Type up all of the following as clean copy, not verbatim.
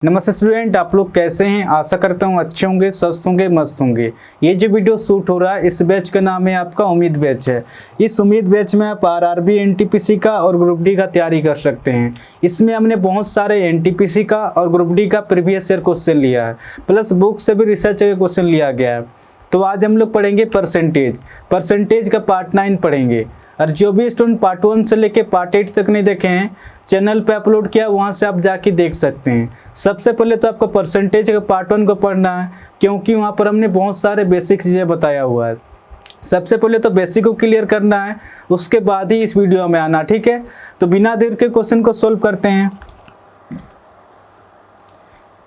नमस्ते स्टूडेंट, आप लोग कैसे हैं। आशा करता हूँ अच्छे होंगे, स्वस्थ होंगे, मस्त होंगे। ये जो वीडियो शूट हो रहा है इस बैच का नाम है आपका उम्मीद बैच है। इस उम्मीद बैच में आप आरआरबी एनटीपीसी का और ग्रुप डी का तैयारी कर सकते हैं। इसमें हमने बहुत सारे एनटीपीसी का और ग्रुप डी का प्रीवियस ईयर क्वेश्चन लिया है, प्लस बुक से भी रिसर्च का क्वेश्चन लिया गया है। तो आज हम लोग पढ़ेंगे परसेंटेज का पार्ट 9 पढ़ेंगे। और जो भी स्टूडेंट पार्ट 1 से लेके पार्ट 8 तक नहीं देखे हैं, चैनल पे अपलोड किया, वहाँ से आप जाके देख सकते हैं। सबसे पहले तो आपको परसेंटेज का पार्ट 1 को पढ़ना है, क्योंकि वहाँ पर हमने बहुत सारे बेसिक चीज़ें बताया हुआ है। सबसे पहले तो बेसिक को क्लियर करना है, उसके बाद ही इस वीडियो में आना, ठीक है। तो बिना देर के क्वेश्चन को सोल्व करते हैं।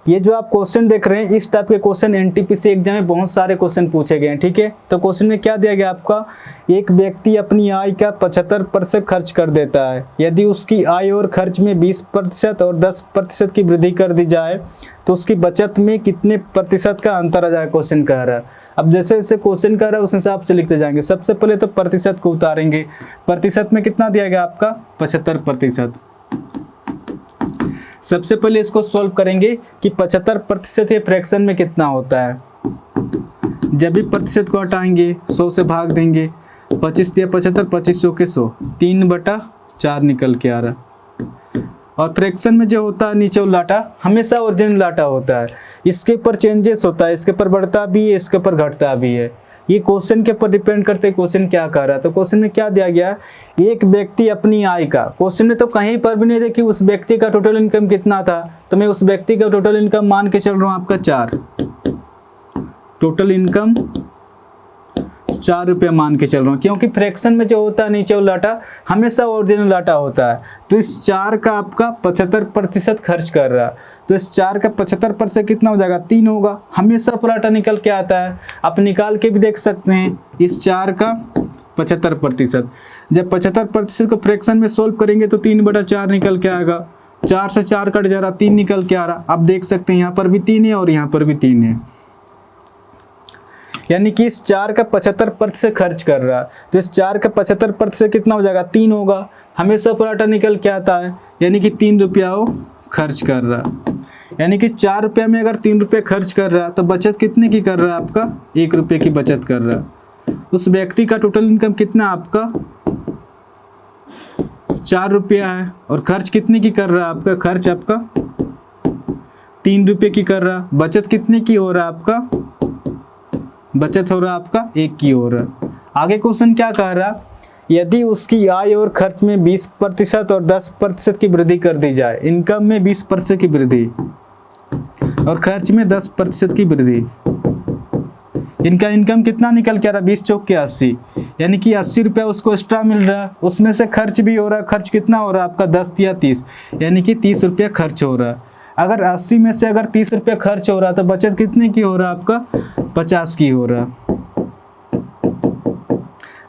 ये जो आप क्वेश्चन देख रहे हैं, इस टाइप के क्वेश्चन एनटीपीसी एग्जाम में बहुत सारे क्वेश्चन पूछे गए हैं, ठीक है। तो क्वेश्चन में क्या दिया गया आपका, एक व्यक्ति अपनी आय का 75% खर्च कर देता है। यदि उसकी आय और खर्च में 20% और 10% की वृद्धि कर दी जाए तो उसकी बचत में कितने प्रतिशत का अंतर आ जाए, क्वेश्चन कह रहा है। अब जैसे जैसे क्वेश्चन कह रहा है उस हिसाब से लिखते जाएंगे। सबसे पहले तो प्रतिशत को उतारेंगे। प्रतिशत में कितना दिया गया आपका, 75%। सबसे पहले इसको सॉल्व करेंगे कि 75% ये फ्रैक्शन में कितना होता है। जब भी प्रतिशत को हटाएंगे 100 से भाग देंगे, 25 दिया 75, 25 चौके 100, 3/4 निकल के आ रहा। और फ्रैक्शन में जो होता है नीचे उलाटा हमेशा ओरिजिनल लाटा होता है। इसके ऊपर चेंजेस होता है, इसके ऊपर बढ़ता भी है, इसके ऊपर घटता भी है। ये क्वेश्चन के ऊपर डिपेंड करते हैं क्वेश्चन क्या कर रहा है। तो क्वेश्चन में क्या दिया गया, एक व्यक्ति अपनी आय का, क्वेश्चन में तो कहीं पर भी नहीं देखी कि उस व्यक्ति का टोटल इनकम कितना था। तो मैं उस व्यक्ति का टोटल इनकम मान के चल रहा हूँ आपका 4, टोटल इनकम 4 रुपये मान के चल रहा हूँ, क्योंकि फ्रैक्शन में जो होता है नीचे उलाटा हमेशा ओरिजिनल लाटा होता है। तो इस 4 का आपका 75% खर्च कर रहा है। तो इस 4 का 75% कितना हो जाएगा, 3 होगा। हमेशा उलाटा निकल के आता है, आप निकाल के भी देख सकते हैं। इस 4 का 75%, जब 75% को फ्रैक्शन में सोल्व करेंगे तो 3/4 निकल के आएगा। 4 से 4 कट जा रहा, 3 निकल के आ रहा। आप देख सकते हैं यहाँ पर भी 3 है और यहाँ पर भी 3 है, यानी कि इस 4 का 75% खर्च कर रहा है। तो इस 4 का 75% कितना हो जाएगा, 3 होगा। हमेशा पराठा निकल के आता है, यानी कि 3 रुपया वो खर्च कर रहा। यानी कि 4 रुपये में अगर 3 रुपये खर्च कर रहा तो बचत कितने की कर रहा है आपका, 1 रुपये की बचत कर रहा। उस व्यक्ति का टोटल इनकम कितना आपका 4 रुपया है, और खर्च कितने की कर रहा है आपका, खर्च आपका 3 रुपये की कर रहा। बचत कितने की हो रहा है आपका, बचत हो रहा आपका 1 की हो रहा। आगे क्वेश्चन क्या कह रहा, यदि उसकी आय और खर्च में 20% और 10% की वृद्धि कर दी जाए। इनकम में 20% की वृद्धि और खर्च में 10% की वृद्धि। इनका इनकम कितना निकल के आ रहा, 20 चौक के 80, यानी कि 80 रुपया उसको एक्स्ट्रा मिल रहा है। उसमें से खर्च भी हो रहा है, खर्च कितना हो रहा है आपका 10 या 30, यानी कि 30 रुपया खर्च हो रहा है। अगर 80 में से अगर 30 रुपया खर्च हो रहा तो बचत कितने की हो रहा है आपका, 50 की हो रहा।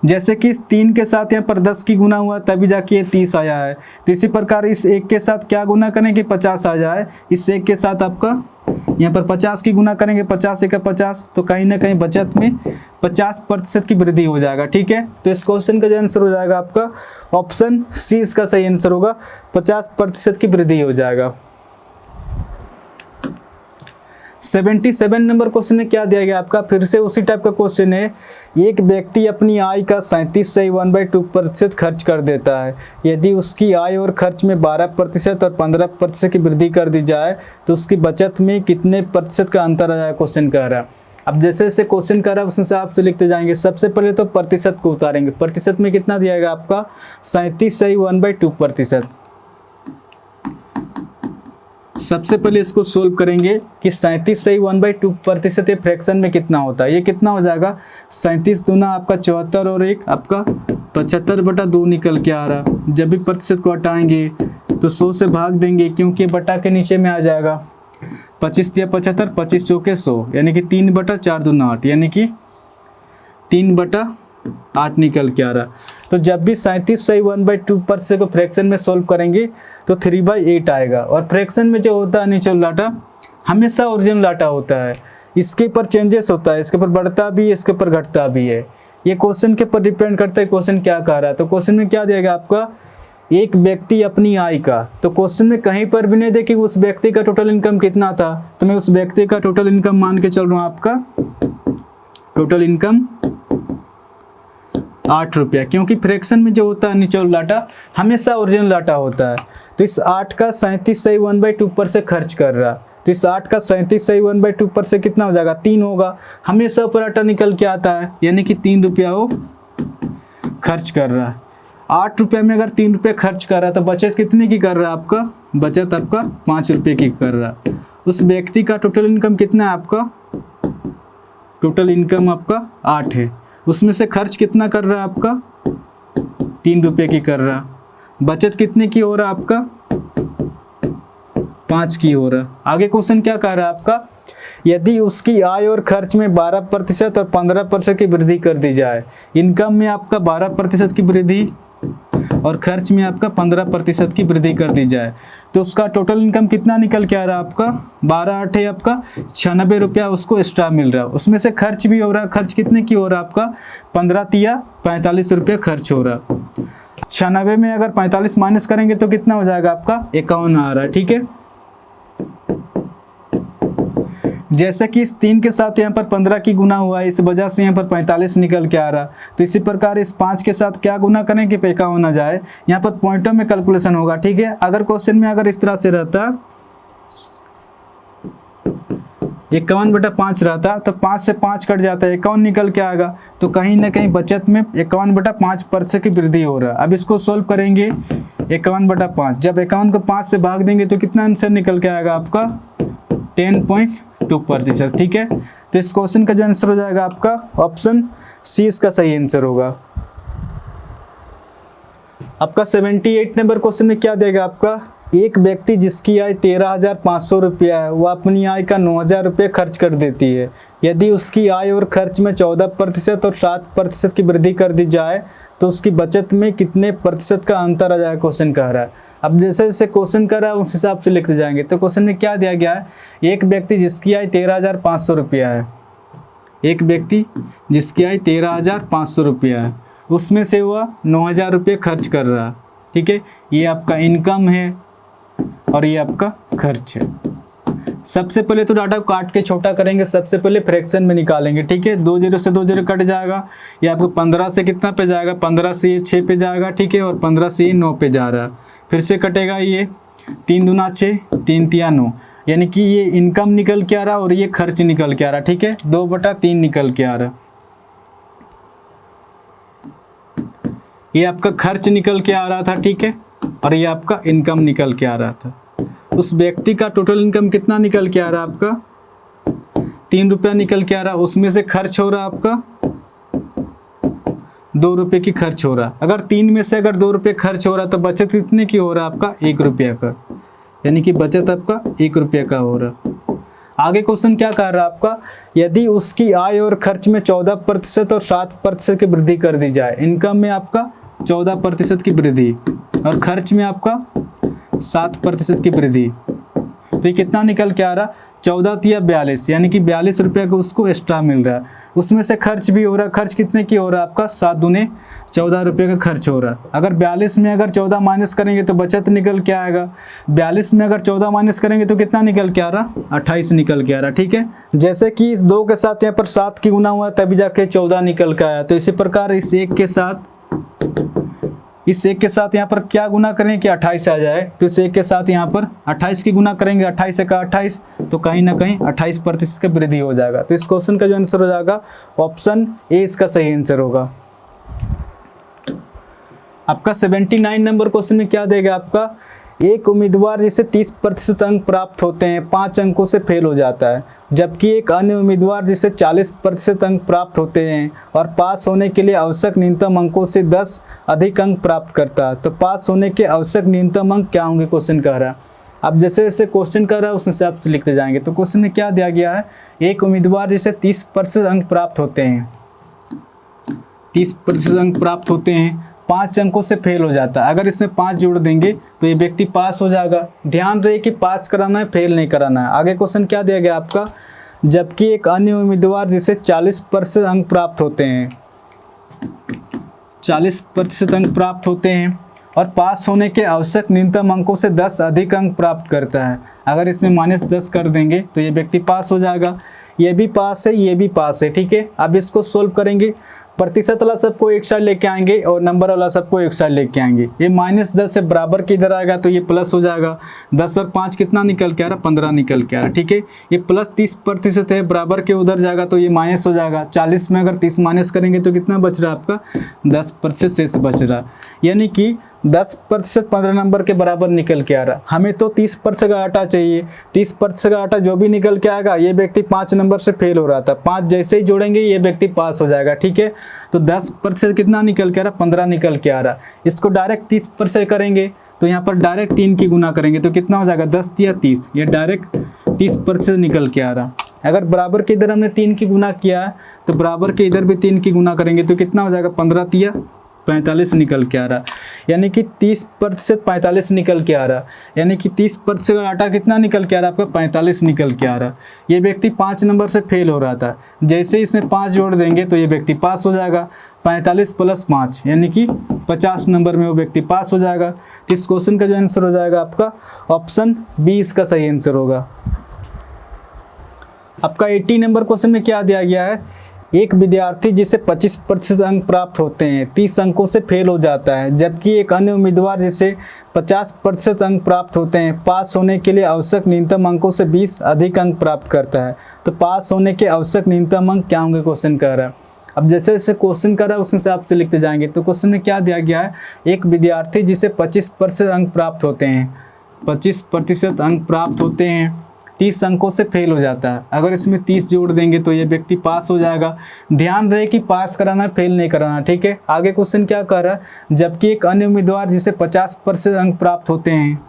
जैसे कि इस 3 के साथ यहाँ पर 10 की गुना हुआ तभी जाके ये 30 आया है। तो इसी प्रकार इस 1 के साथ क्या गुना करें कि 50 आ जाए। इस 1 के साथ आपका यहाँ पर 50 की गुना करेंगे, 50 1 50, तो कहीं ना कहीं बचत में 50% की वृद्धि हो जाएगा, ठीक है। तो इस क्वेश्चन का जो आंसर हो जाएगा आपका ऑप्शन सी इसका सही आंसर होगा, 50% की वृद्धि हो जाएगा। 77 नंबर क्वेश्चन में क्या दिया गया आपका, फिर से उसी टाइप का क्वेश्चन है। एक व्यक्ति अपनी आय का 37.1/2% खर्च कर देता है। यदि उसकी आय और खर्च में 12% और 15% की वृद्धि कर दी जाए तो उसकी बचत में कितने प्रतिशत का अंतर आ जाए, क्वेश्चन कह रहा है। अब जैसे जैसे क्वेश्चन कह रहा है उस हिसाब से लिखते जाएंगे। सबसे पहले तो प्रतिशत को उतारेंगे। प्रतिशत में कितना दिया गया आपका, 37.1/2%। सबसे पहले इसको सोल्व करेंगे कि 37.1/2% ये फ्रैक्शन में कितना होता है। ये कितना हो जाएगा, 37 दूना आपका 74 और 1 आपका 75/2 निकल के आ रहा। जब भी प्रतिशत को हटाएंगे तो 100 से भाग देंगे, क्योंकि बटा के नीचे में आ जाएगा। 25 दिया 75, 25 चौके 100, यानी कि 3/4 दूना 8, यानी कि 3/8 निकल के आ रहा। तो जब भी 37.1/2% को फ्रैक्शन में सोल्व करेंगे तो 3/8 आएगा। और फ्रैक्शन में जो होता है नीचे लाटा हमेशा ओरिजिनल लाटा होता है। इसके ऊपर चेंजेस होता है, इसके ऊपर बढ़ता भी है, इसके ऊपर घटता भी है। ये क्वेश्चन के ऊपर डिपेंड करता है क्वेश्चन क्या कह रहा है। तो क्वेश्चन में क्या दिया गया आपका, एक व्यक्ति अपनी आय का, तो क्वेश्चन में कहीं पर भी नहीं दे कि उस व्यक्ति का टोटल इनकम कितना था, तो मैं उस व्यक्ति का टोटल इनकम मान के चल रहा हूँ आपका टोटल इनकम 8 रुपया, क्योंकि फ्रैक्शन में जो होता है निचोड़ लाटा हमेशा ओरिजिनल लाटा होता है। तो इस 8 का 37 सही 1/2 पर से खर्च कर रहा, तो इस 8 का 37 सही 1/2 पर से कितना हो जाएगा, 3 होगा। हमेशा ऊपर आटा निकल के आता है, यानी कि 3 रुपया वो खर्च कर रहा है। 8 रुपये में अगर 3 रुपये खर्च कर रहा है तो बचत कितने की कर रहा है आपका, बचत आपका 5 रुपये की कर रहा है। उस व्यक्ति का टोटल इनकम कितना है आपका, टोटल इनकम आपका 8 है, उसमें से खर्च कितना कर रहा है आपका 3 रुपये की कर रहा है। बचत कितने की हो रहा है आपका 5 की हो रहा है। आगे क्वेश्चन क्या कह रहा है आपका, यदि उसकी आय और खर्च में 12% और 15% की वृद्धि कर दी जाए, इनकम में आपका 12% की वृद्धि और खर्च में आपका 15% की वृद्धि कर दी जाए, तो उसका टोटल इनकम कितना निकल के आ रहा है आपका 12/8 है आपका 96 रुपया उसको एक्स्ट्रा मिल रहा है। उसमें से खर्च भी हो रहा है, खर्च कितने की हो रहा है आपका 15 45 रुपया खर्च हो रहा है। 96 में अगर 45 माइनस करेंगे तो कितना हो जाएगा आपका 51 आ रहा है, ठीक है। जैसे कि इस 3 के साथ यहाँ पर 15 की गुना हुआ है, इस वजह से यहाँ पर 45 निकल के आ रहा। तो इसी प्रकार इस 5 के साथ क्या गुना करें कि 51 आ जाए, यहाँ पर पॉइंटों में कैलकुलेशन होगा, ठीक है। अगर क्वेश्चन में अगर इस तरह से रहता 51/5 रहता तो 5 से 5 कट जाता है, 51 निकल के आएगा, तो कहीं ना कहीं बचत में 51/5% की वृद्धि हो रहा है। अब इसको सोल्व करेंगे 51/5, जब 51 को 5 से भाग देंगे तो कितना आंसर निकल के आएगा आपका 10.2%, ठीक है। तो इस क्वेश्चन का जो आंसर हो जाएगा आपका ऑप्शन सी इसका सही आंसर होगा। आपका 78 नंबर क्वेश्चन में क्या देगा आपका, एक व्यक्ति जिसकी आय 13,500 रुपया है वह अपनी आय का 9,000 रुपये खर्च कर देती है। यदि उसकी आय और खर्च में 14% और 7% की वृद्धि कर दी जाए तो उसकी बचत में कितने प्रतिशत का अंतर आ जाएगा, क्वेश्चन कह रहा है। अब जैसे जैसे क्वेश्चन कर रहा है उस हिसाब से लिखते जाएंगे। तो क्वेश्चन में क्या दिया गया है, एक व्यक्ति जिसकी आय 13,500 रुपया है, एक व्यक्ति जिसकी आय 13,500 रुपया है, उसमें से वह 9,000 रुपये खर्च कर रहा है, ठीक है। ये आपका इनकम है और ये आपका खर्च है। सबसे पहले तो डाटा को काट के छोटा करेंगे, सबसे पहले फ्रैक्शन में निकालेंगे, ठीक है। 2 0 से 2 0 कट जाएगा, ये आपको 15 से कितना पे जाएगा, 15 से ये 6 पे जाएगा, ठीक है, और 15 से ये 9 पे जा रहा है। फिर से कटेगा ये 3 दूना 6, 3 तिया 9, यानी कि ये इनकम निकल के आ रहा और ये खर्च निकल के आ रहा, ठीक है, 2/3 निकल के आ रहा। ये आपका खर्च निकल के आ रहा था, ठीक है, और ये आपका इनकम निकल के आ रहा था। उस व्यक्ति का टोटल इनकम कितना निकल के आ रहा है आपका 3 रुपया निकल के आ रहा, उसमें से खर्च हो रहा आपका 2 रुपये की खर्च हो रहा। अगर 3 में से अगर 2 रुपये खर्च हो रहा तो बचत कितने की हो रहा आपका 1 रुपया का, यानी कि बचत आपका 1 रुपये का हो रहा। आगे क्वेश्चन क्या कह रहा है आपका, यदि उसकी आय और खर्च में 14% और 7% की वृद्धि कर दी जाए, इनकम में आपका 14% की वृद्धि और खर्च में आपका 7% की वृद्धि, तो ये कितना निकल के आ रहा 14 तिया 42, यानी कि 42 रुपये का उसको एक्स्ट्रा मिल रहा है। उसमें से खर्च भी हो रहा है, खर्च कितने की हो रहा है आपका 7 दूने 14 रुपये का खर्च हो रहा है। अगर 42 में अगर 14 माइनस करेंगे तो बचत निकल के आएगा, 42 में अगर 14 माइनस करेंगे तो कितना निकल के आ रहा 28 निकल के आ रहा, ठीक है। जैसे कि इस 2 के साथ यहाँ पर 7 की गुना हुआ तभी जाके 14 निकल के आया, तो इसी प्रकार इस 1 के साथ यहाँ पर क्या गुना करें कि 28 आ जाए, तो इस 1 के साथ यहाँ पर 28 की गुना करेंगे, 28 का 28, तो कहीं ना कहीं 28% का वृद्धि हो जाएगा। तो इस क्वेश्चन का जो आंसर हो जाएगा ऑप्शन ए इसका सही आंसर होगा। आपका 79 नंबर क्वेश्चन में क्या देगा आपका, एक उम्मीदवार जिसे 30% अंक प्राप्त होते हैं 5 अंकों से फेल हो जाता है, जबकि एक अन्य उम्मीदवार जिसे 40% अंक प्राप्त होते हैं और पास होने के लिए आवश्यक न्यूनतम अंकों से 10 अधिक अंक प्राप्त करता है, तो पास होने के आवश्यक न्यूनतम अंक क्या होंगे, क्वेश्चन कह रहा है। अब जैसे जैसे क्वेश्चन कर रहा है उस हिसाब से लिखते जाएंगे। तो क्वेश्चन में क्या दिया गया है, एक उम्मीदवार जिसे 30% अंक प्राप्त होते हैं, 30% अंक प्राप्त होते हैं, 5 अंकों से फेल हो जाता है। अगर इसमें 5 जोड़ देंगे तो ये व्यक्ति पास हो जाएगा। ध्यान रहे कि पास कराना है, फेल नहीं कराना है। आगे क्वेश्चन क्या दिया गया आपका, जबकि एक अन्य उम्मीदवार जिसे 40% अंक प्राप्त होते हैं, 40% अंक प्राप्त होते हैं और पास होने के आवश्यक न्यूनतम अंकों से 10 अधिक अंक प्राप्त करता है। अगर इसमें -10 कर देंगे तो ये व्यक्ति पास हो जाएगा। ये भी पास है, ये भी पास है, ठीक है। अब इसको सोल्व करेंगे, प्रतिशत वाला सबको एक साइड लेके आएंगे और नंबर वाला सबको एक साइड लेके आएंगे। ये -10 से बराबर के इधर आएगा तो ये प्लस हो जाएगा। 10 और 5 कितना निकल के आ रहा, 15 निकल के आ रहा, ठीक है। ये प्लस 30% है, बराबर के उधर जाएगा तो ये माइनस हो जाएगा। 40 में अगर 30 माइनस करेंगे तो कितना बच रहा है आपका, 10% शेष बच रहा। यानी कि 10% 15 नंबर के बराबर निकल के आ रहा। हमें तो 30% का आटा चाहिए। 30% का आटा जो भी निकल के आएगा, ये व्यक्ति 5 नंबर से फेल हो रहा था, 5 जैसे ही जोड़ेंगे ये व्यक्ति पास हो जाएगा, ठीक है। तो 10% कितना निकल के आ रहा, 15 निकल के आ रहा। इसको डायरेक्ट 30% करेंगे तो यहाँ पर डायरेक्ट 3 की गुना करेंगे तो कितना हो जाएगा, 10 या 30, ये डायरेक्ट 30% निकल के आ रहा। अगर बराबर के इधर हमने 3 की गुना किया तो बराबर के इधर भी 3 की गुना करेंगे तो कितना हो जाएगा, 15 या 45 निकल के आ रहा। यानी कि 30% 45 निकल के आ रहा। यानी कि 30% का आटा कितना निकल के आ रहा आपका, 45 निकल के आ रहा। ये व्यक्ति 5 नंबर से फेल हो रहा था, जैसे ही इसमें 5 जोड़ देंगे तो ये व्यक्ति पास हो जाएगा। 45 + 5 यानी कि 50 नंबर में वो व्यक्ति पास हो जाएगा। इस क्वेश्चन का जो आंसर हो जाएगा आपका ऑप्शन बी इसका सही आंसर होगा। आपका 80 नंबर क्वेश्चन में क्या दिया गया है, एक विद्यार्थी जिसे 25% अंक प्राप्त होते हैं 30 अंकों से फेल हो जाता है, जबकि एक अन्य उम्मीदवार जिसे 50% अंक प्राप्त होते हैं पास होने के लिए आवश्यक न्यूनतम अंकों से 20 अधिक अंक प्राप्त करता है। तो पास होने के आवश्यक न्यूनतम अंक क्या होंगे, क्वेश्चन कर रहा है। अब जैसे जैसे क्वेश्चन कर रहा है उस हिसाब से लिखते जाएंगे। तो क्वेश्चन में क्या दिया गया है, एक विद्यार्थी जिसे 25% अंक प्राप्त होते हैं, 25% अंक प्राप्त होते हैं 30 अंकों से फेल हो जाता है। अगर इसमें 30 जोड़ देंगे तो ये व्यक्ति पास हो जाएगा। ध्यान रहे कि पास कराना फेल नहीं कराना, ठीक है। आगे क्वेश्चन क्या कर रहा है, जबकि एक अन्य उम्मीदवार जिसे 50% अंक प्राप्त होते हैं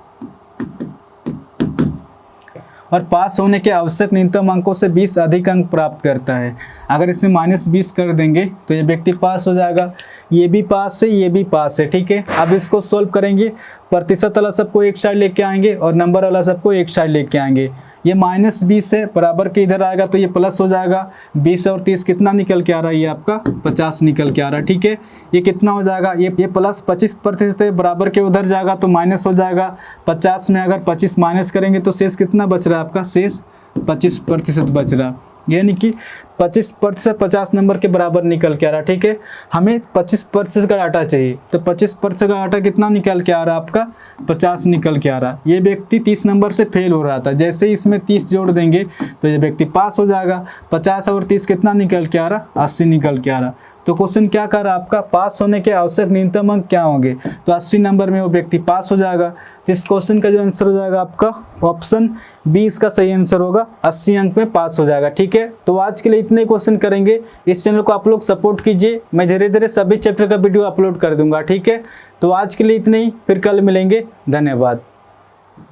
और पास होने के आवश्यक न्यूनतम अंकों से 20 अधिक अंक प्राप्त करता है। अगर इसमें -20 कर देंगे तो ये व्यक्ति पास हो जाएगा। ये भी पास है, ये भी पास है, ठीक है। अब इसको सोल्व करेंगे, प्रतिशत वाला सबको एक साइड लेके आएंगे और नंबर वाला सबको एक साइड लेके आएंगे। ये -20 है, बराबर के इधर आएगा तो ये प्लस हो जाएगा। 20 और 30 कितना निकल के आ रहा है, ये आपका 50 निकल के आ रहा है, ठीक है। ये कितना हो जाएगा, ये प्लस 25% है, बराबर के उधर जाएगा तो माइनस हो जाएगा। 50 में अगर 25 माइनस करेंगे तो शेष कितना बच रहा है आपका, शेष 25% बच रहा। यानी कि 25% 50 नंबर के बराबर निकल के आ रहा, ठीक है। हमें 25% का आटा चाहिए तो 25% का आटा कितना निकल के आ रहा आपका, 50 निकल के आ रहा। ये व्यक्ति 30 नंबर से फेल हो रहा था, जैसे ही इसमें 30 जोड़ देंगे तो ये व्यक्ति पास हो जाएगा। 50 और 30 कितना निकल के आ रहा, 80 निकल के आ रहा। तो क्वेश्चन क्या कर रहा है आपका, पास होने के आवश्यक न्यूनतम अंक क्या होंगे, तो 80 नंबर में वो व्यक्ति पास हो जाएगा। इस क्वेश्चन का जो आंसर हो जाएगा आपका ऑप्शन बी इसका सही आंसर होगा, 80 अंक में पास हो जाएगा, ठीक है। तो आज के लिए इतने क्वेश्चन करेंगे। इस चैनल को आप लोग सपोर्ट कीजिए, मैं धीरे धीरे सभी चैप्टर का वीडियो अपलोड कर दूंगा, ठीक है। तो आज के लिए इतने ही, फिर कल मिलेंगे, धन्यवाद।